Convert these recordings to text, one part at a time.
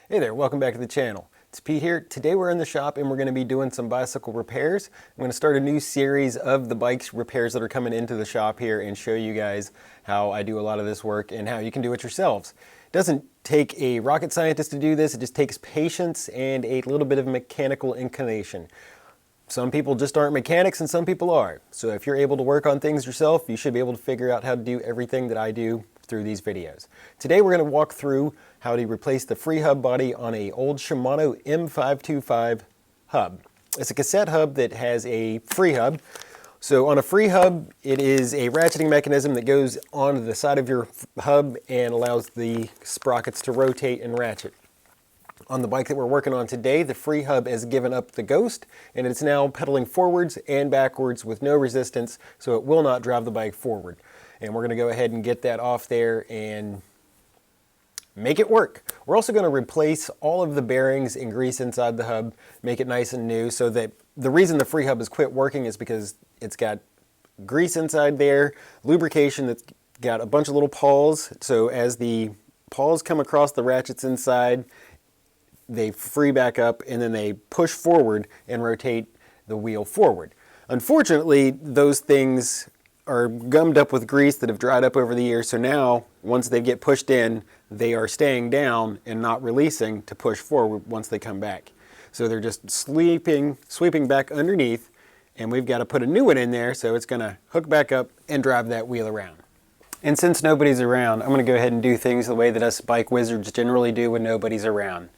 Hey there, welcome back to the channel. It's Pete here. Today we're in the shop and we're going to be doing some bicycle repairs. I'm going to start a new series of the bike repairs that are coming into the shop here and show you guys how I do a lot of this work and how you can do it yourselves. It doesn't take a rocket scientist to do this, it just takes patience and a little bit of mechanical inclination. Some people just aren't mechanics and some people are. So if you're able to work on things yourself, you should be able to figure out how to do everything that I do through these videos. Today we're going to walk through how to replace the Freehub body on an old Shimano M525 hub. It's a cassette hub that has a Freehub. So on a Freehub, it is a ratcheting mechanism that goes on the side of your hub and allows the sprockets to rotate and ratchet. On the bike that we're working on today, the Freehub has given up the ghost and it's now pedaling forwards and backwards with no resistance, so it will not drive the bike forward. And we're going to go ahead and get that off there and make it work. We're also going to replace all of the bearings and grease inside the hub, make it nice and new, so that the reason the Freehub has quit working is because it's got grease inside there, lubrication that's got a bunch of little pawls, so as the pawls come across the ratchets inside, they free back up and then they push forward and rotate the wheel forward. Unfortunately, those things are gummed up with grease that have dried up over the years, so now once they get pushed in, they are staying down and not releasing to push forward once they come back. So they're just sweeping back underneath, and we've got to put a new one in there so it's going to hook back up and drive that wheel around. And since nobody's around, I'm going to go ahead and do things the way that us bike wizards generally do when nobody's around.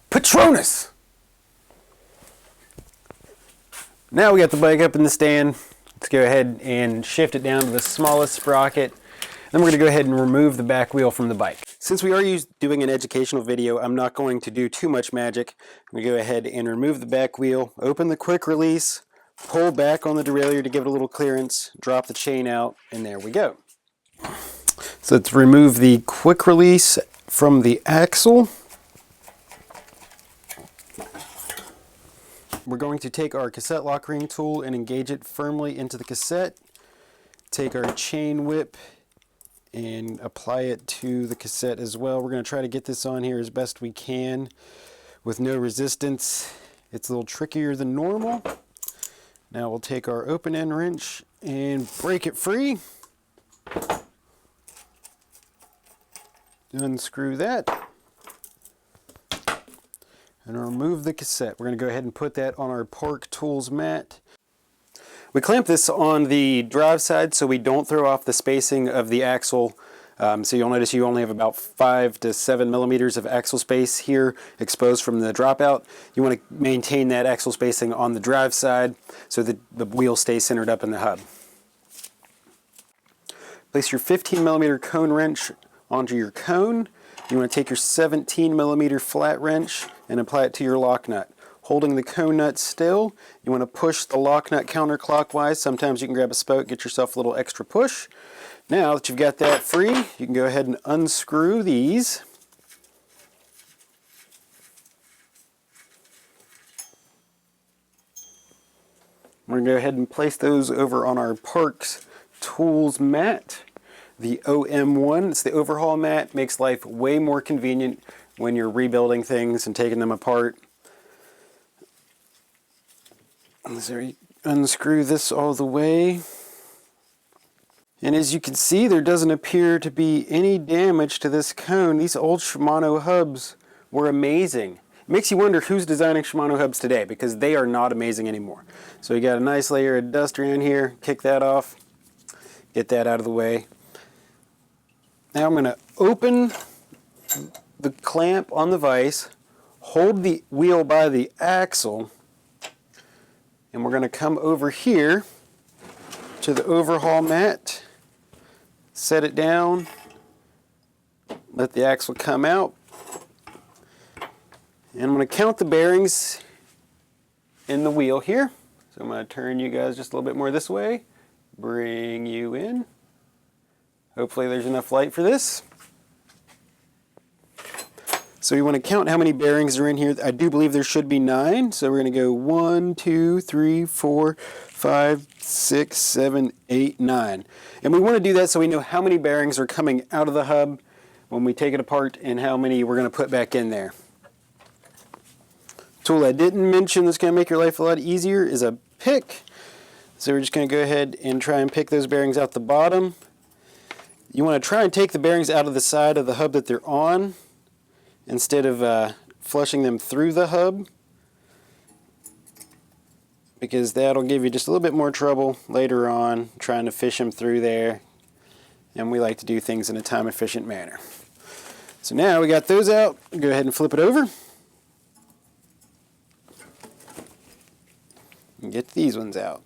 Patronus! Now we got the bike up in the stand. Let's go ahead and shift it down to the smallest sprocket. Then we're going to go ahead and remove the back wheel from the bike. Since we are doing an educational video, I'm not going to do too much magic. I'm going to go ahead and remove the back wheel, open the quick release, pull back on the derailleur to give it a little clearance, drop the chain out, and there we go. So let's remove the quick release from the axle. We're going to take our cassette lock ring tool and engage it firmly into the cassette. Take our chain whip and apply it to the cassette as well. We're going to try to get this on here as best we can with no resistance. It's a little trickier than normal. Now we'll take our open end wrench and break it free. Unscrew that. And remove the cassette. We're going to go ahead and put that on our Park Tools mat. We clamp this on the drive side so we don't throw off the spacing of the axle. So you'll notice you only have about 5 to 7 millimeters of axle space here exposed from the dropout. You want to maintain that axle spacing on the drive side so that the wheel stays centered up in the hub. Place your 15 millimeter cone wrench onto your cone. You want to take your 17 millimeter flat wrench and apply it to your lock nut. Holding the cone nut still, you want to push the lock nut counterclockwise. Sometimes you can grab a spoke, get yourself a little extra push. Now that you've got that free, you can go ahead and unscrew these. We're going to go ahead and place those over on our Parks Tools mat. The OM1, it's the overhaul mat, makes life way more convenient when you're rebuilding things and taking them apart. So unscrew this all the way. And as you can see, there doesn't appear to be any damage to this cone. These old Shimano hubs were amazing. It makes you wonder who's designing Shimano hubs today, because they are not amazing anymore. So you got a nice layer of dust around here, kick that off, get that out of the way. Now I'm going to open the clamp on the vise, hold the wheel by the axle, and we're going to come over here to the overhaul mat, set it down, let the axle come out, and I'm going to count the bearings in the wheel here. So I'm going to turn you guys just a little bit more this way, bring you in. Hopefully there's enough light for this. So you want to count how many bearings are in here. I do believe there should be 9. So we're going to go 1, 2, 3, 4, 5, 6, 7, 8, 9. And we want to do that so we know how many bearings are coming out of the hub when we take it apart and how many we're going to put back in there. Tool I didn't mention that's going to make your life a lot easier is a pick. So we're just going to go ahead and try and pick those bearings out the bottom. You want to try and take the bearings out of the side of the hub that they're on instead of flushing them through the hub, because that'll give you just a little bit more trouble later on trying to fish them through there, and we like to do things in a time efficient manner. So now we got those out, go ahead and flip it over and get these ones out.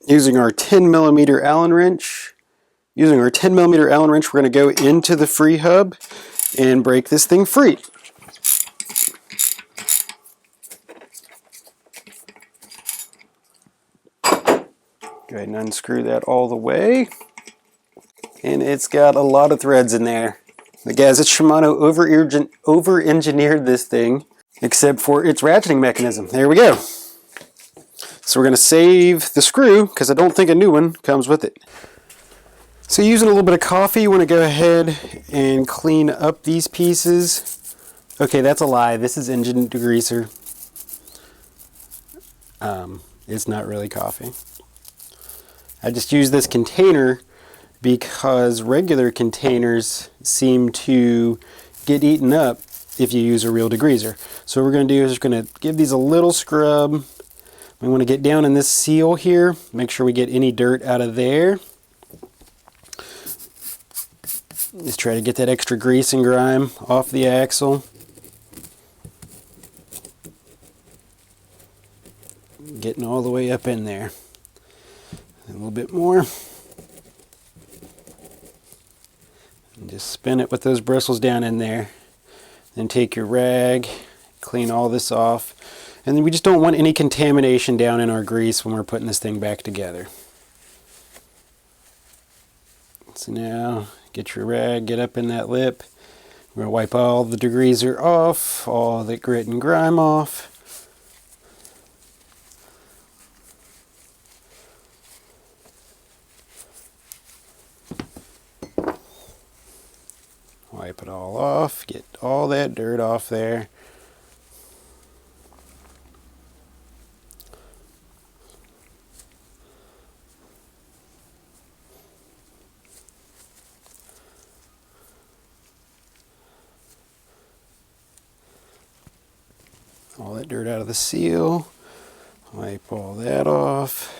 Using our 10mm Allen wrench, we're going to go into the Freehub and break this thing free. Go ahead and unscrew that all the way. And it's got a lot of threads in there. But guys, it's Shimano over-engineered this thing, except for its ratcheting mechanism. There we go. So we're going to save the screw, because I don't think a new one comes with it. So using a little bit of coffee, you want to go ahead and clean up these pieces. Okay, that's a lie. This is engine degreaser. It's not really coffee. I just use this container because regular containers seem to get eaten up if you use a real degreaser. So what we're going to do is we're going to give these a little scrub. We want to get down in this seal here, make sure we get any dirt out of there. Just try to get that extra grease and grime off the axle. Getting all the way up in there. A little bit more. And just spin it with those bristles down in there. Then take your rag, clean all this off. And then we just don't want any contamination down in our grease when we're putting this thing back together. So now, get your rag, get up in that lip. We're going to wipe all the degreaser off, all the grit and grime off. Wipe it all off, get all that dirt off there. All that dirt out of the seal, wipe all that off.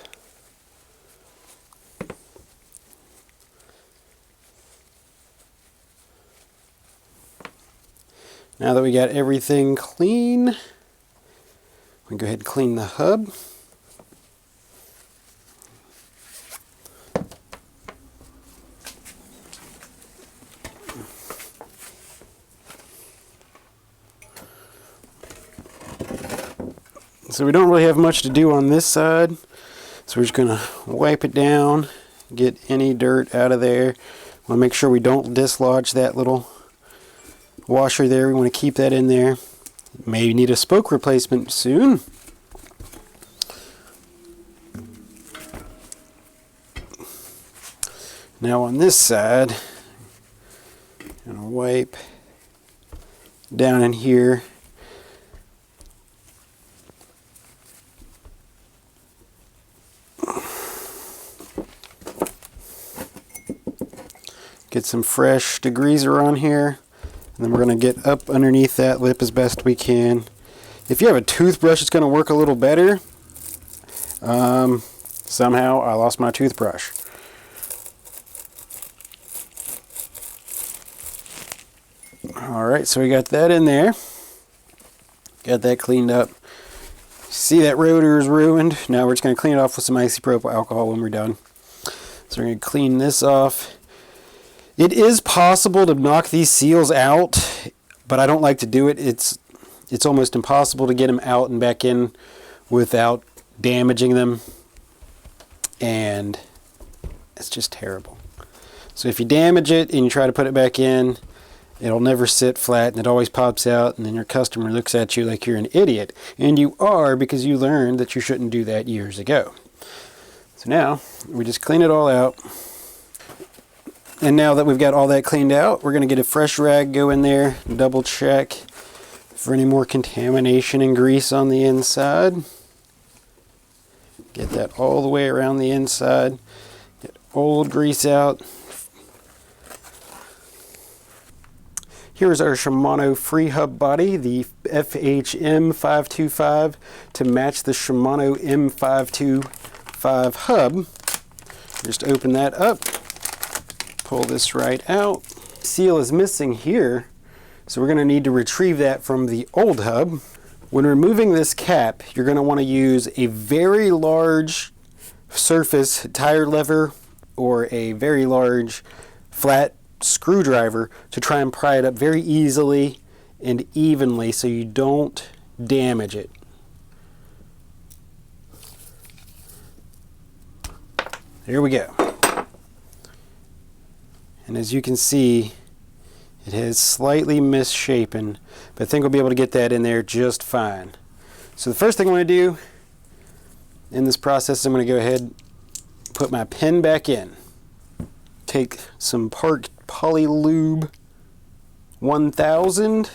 Now that we got everything clean, we can go ahead and clean the hub. So we don't really have much to do on this side, so we're just going to wipe it down, get any dirt out of there. Want to make sure we don't dislodge that little washer there. We want to keep that in there. May need a spoke replacement soon. Now on this side, I'm going to wipe down in here. Get some fresh degreaser on here, and then we're going to get up underneath that lip as best we can. If you have a toothbrush, it's going to work a little better. Somehow I lost my toothbrush. Alright, so we got that in there. Got that cleaned up. See, that rotor is ruined. Now we're just going to clean it off with some isopropyl alcohol when we're done. So we're going to clean this off. It is possible to knock these seals out, but I don't like to do it. It's almost impossible to get them out and back in without damaging them, and it's just terrible. So if you damage it and you try to put it back in, it'll never sit flat and it always pops out, and then your customer looks at you like you're an idiot, and you are, because you learned that you shouldn't do that years ago. So now we just clean it all out. And now that we've got all that cleaned out, we're going to get a fresh rag, go in there, double check for any more contamination and grease on the inside. Get that all the way around the inside. Get old grease out. Here's our Shimano Freehub body, the FH-M525 to match the Shimano M525 hub. Just open that up, pull this right out. Seal is missing here, so we're going to need to retrieve that from the old hub. When removing this cap, you're going to want to use a very large surface tire lever or a very large flat screwdriver to try and pry it up very easily and evenly so you don't damage it. There we go. And as you can see, it has slightly misshapen, but I think we'll be able to get that in there just fine. So the first thing I'm going to do in this process is I'm going to go ahead and put my pin back in. Take some Park Polylube 1000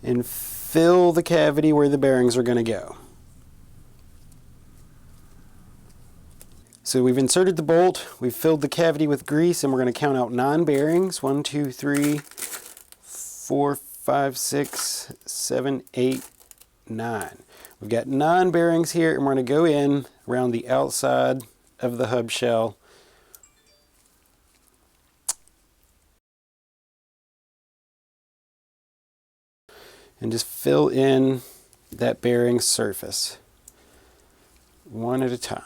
and fill the cavity where the bearings are going to go. So we've inserted the bolt, we've filled the cavity with grease, and we're going to count out 9 bearings. 1, 2, 3, 4, 5, 6, 7, 8, 9. We've got 9 bearings here, and we're going to go in around the outside of the hub shell. And just fill in that bearing surface, one at a time.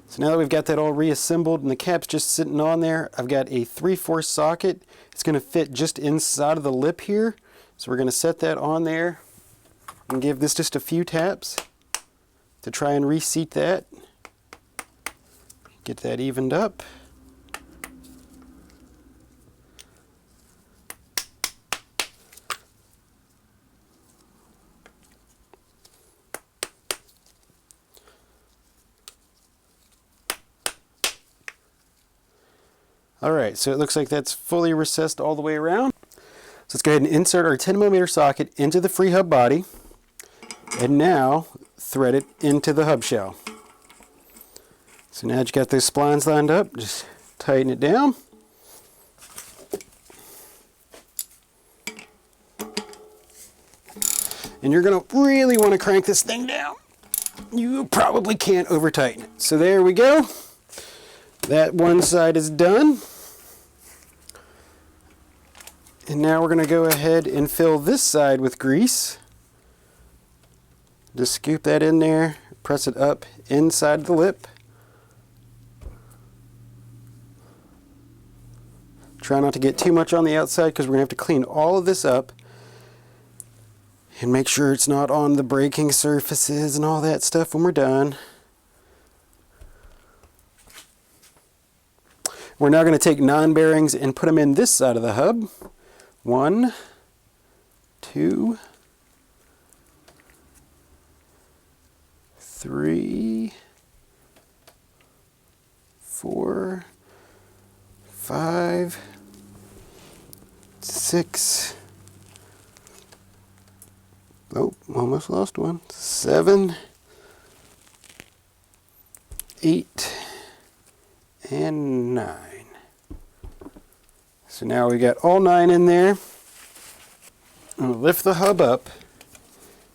So now that we've got that all reassembled and the cap's just sitting on there, I've got a 3/4 socket. It's going to fit just inside of the lip here. So we're going to set that on there and give this just a few taps to try and reseat that. Get that evened up. Alright, so it looks like that's fully recessed all the way around. So let's go ahead and insert our 10mm socket into the Freehub body, and now thread it into the hub shell. So now that you've got those splines lined up, just tighten it down. And you're going to really want to crank this thing down. You probably can't over tighten it. So there we go. That one side is done. And now we're going to go ahead and fill this side with grease. Just scoop that in there, press it up inside the lip. Try not to get too much on the outside because we're going to have to clean all of this up and make sure it's not on the braking surfaces and all that stuff when we're done. We're now going to take 9 bearings and put them in this side of the hub. 1, 2, 3, 4, 5, 6, oh, almost lost one, 7, 8, and 9. So now we got all 9 in there. I'm going to lift the hub up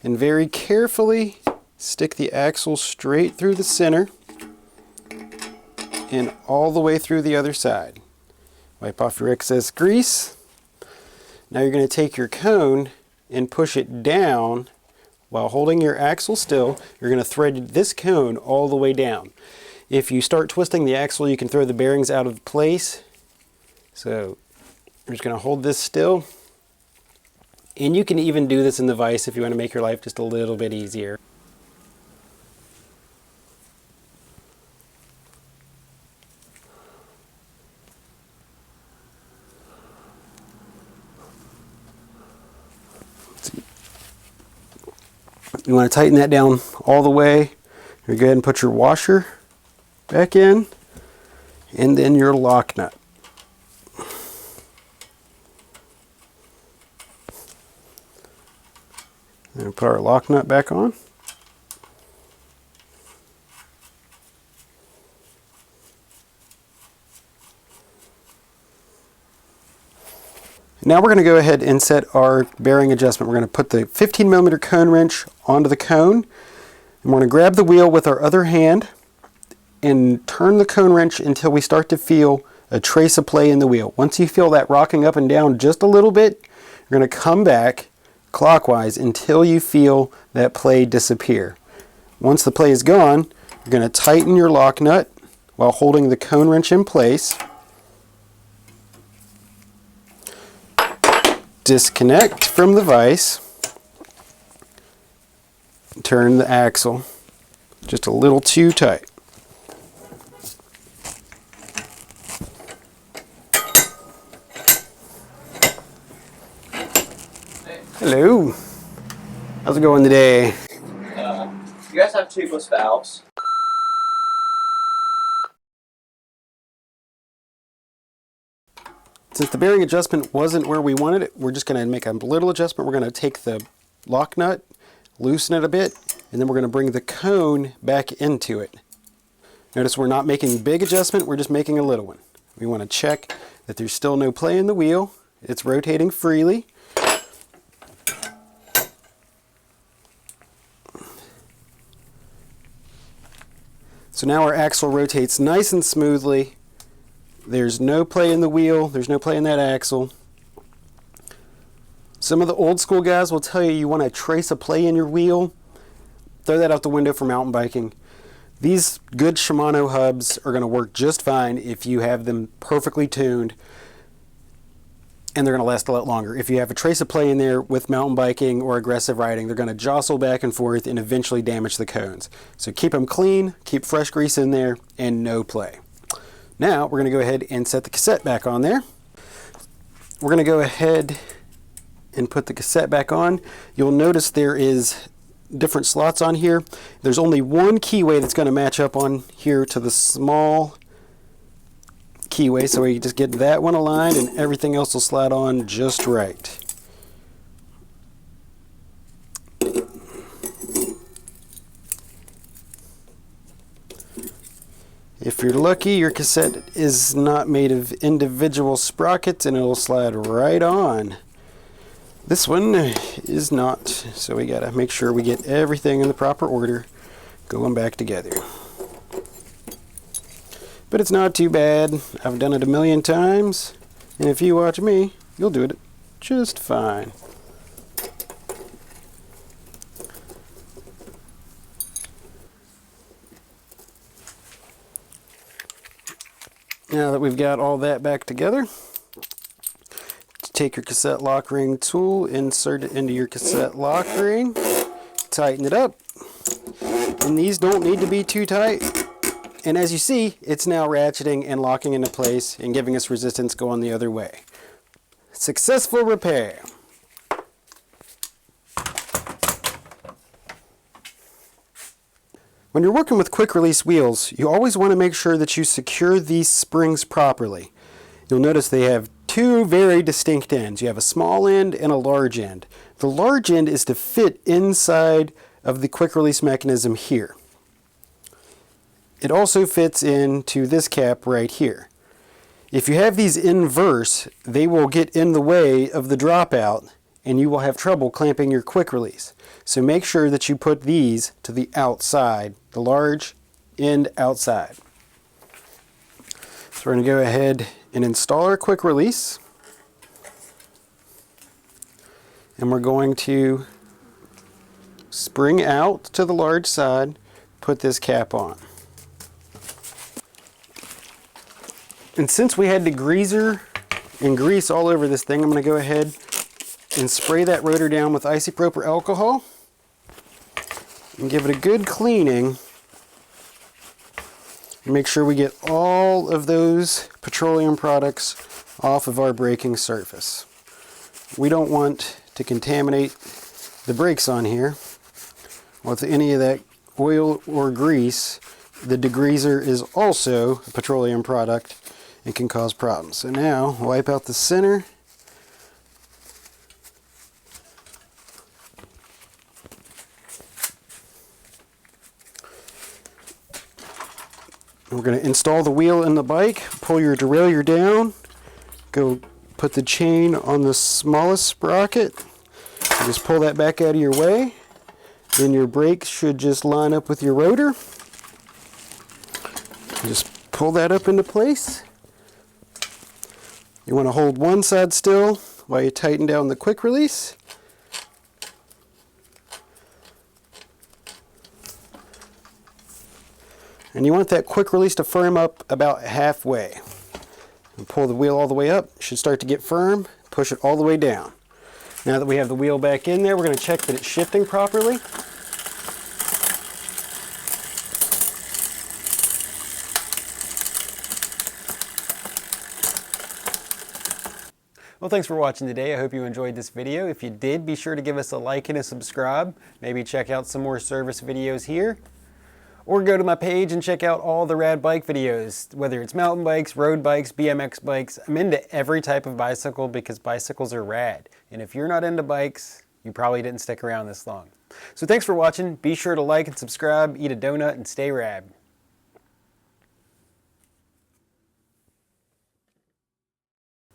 and very carefully stick the axle straight through the center and all the way through the other side. Wipe off your excess grease. Now you're going to take your cone and push it down while holding your axle still. You're going to thread this cone all the way down. If you start twisting the axle, you can throw the bearings out of place. So we're just going to hold this still. And you can even do this in the vise if you want to make your life just a little bit easier. You want to tighten that down all the way. You go ahead and put your washer back in, and then your lock nut. And put our lock nut back on. Now we're going to go ahead and set our bearing adjustment. We're going to put the 15mm cone wrench onto the cone, and we're going to grab the wheel with our other hand and turn the cone wrench until we start to feel a trace of play in the wheel. Once you feel that rocking up and down just a little bit, you're going to come back clockwise until you feel that play disappear. Once the play is gone, you're going to tighten your lock nut while holding the cone wrench in place. Disconnect from the vise, turn the axle just a little too tight. Hello, how's it going today? You guys have tubeless valves. Since the bearing adjustment wasn't where we wanted it, we're just going to make a little adjustment. We're going to take the lock nut, loosen it a bit, and then we're going to bring the cone back into it. Notice we're not making a big adjustment, we're just making a little one. We want to check that there's still no play in the wheel. It's rotating freely. So now our axle rotates nice and smoothly. There's no play in the wheel, there's no play in that axle. Some of the old school guys will tell you you want to trace a play in your wheel. Throw that out the window for mountain biking. These good Shimano hubs are going to work just fine if you have them perfectly tuned, and they're going to last a lot longer. If you have a trace of play in there with mountain biking or aggressive riding, they're going to jostle back and forth and eventually damage the cones. So keep them clean, keep fresh grease in there, and no play. Now we're going to go ahead and set the cassette back on there. We're going to go ahead and put the cassette back on. You'll notice there is different slots on here. There's only one keyway that's going to match up on here to the small keyway, so we just get that one aligned and everything else will slide on just right. If you're lucky, your cassette is not made of individual sprockets and it'll slide right on. This one is not, so we gotta make sure we get everything in the proper order going back together. But it's not too bad. I've done it a million times, and if you watch me, you'll do it just fine. Now that we've got all that back together, take your cassette lock ring tool, insert it into your cassette lock ring, tighten it up, and these don't need to be too tight. And as you see, it's now ratcheting and locking into place and giving us resistance going the other way. Successful repair. When you're working with quick release wheels, you always want to make sure that you secure these springs properly. You'll notice they have two very distinct ends. You have a small end and a large end. The large end is to fit inside of the quick release mechanism here. It also fits into this cap right here. If you have these inverse, they will get in the way of the dropout and you will have trouble clamping your quick release. So make sure that you put these to the outside, the large end outside. So we're going to go ahead and install our quick release. And we're going to spring out to the large side, put this cap on. And since we had degreaser and grease all over this thing, I'm going to go ahead and spray that rotor down with isopropyl alcohol and give it a good cleaning. Make sure we get all of those petroleum products off of our braking surface. We don't want to contaminate the brakes on here with any of that oil or grease the degreaser is also a petroleum product and can cause problems. So now, wipe out the center. We're going to install the wheel in the bike, pull your derailleur down, go put the chain on the smallest sprocket, and just pull that back out of your way. Then your brakes should just line up with your rotor. Just pull that up into place. You want to hold one side still while you tighten down the quick release. And you want that quick release to firm up about halfway. And pull the wheel all the way up. It should start to get firm. Push it all the way down. Now that we have the wheel back in there, we're going to check that it's shifting properly. Well, thanks for watching today. I hope you enjoyed this video. If you did, be sure to give us a like and a subscribe. Maybe check out some more service videos here. Or go to my page and check out all the rad bike videos, whether it's mountain bikes, road bikes, BMX bikes. I'm into every type of bicycle because bicycles are rad. And if you're not into bikes, you probably didn't stick around this long. So thanks for watching. Be sure to like and subscribe, eat a donut, and stay rad.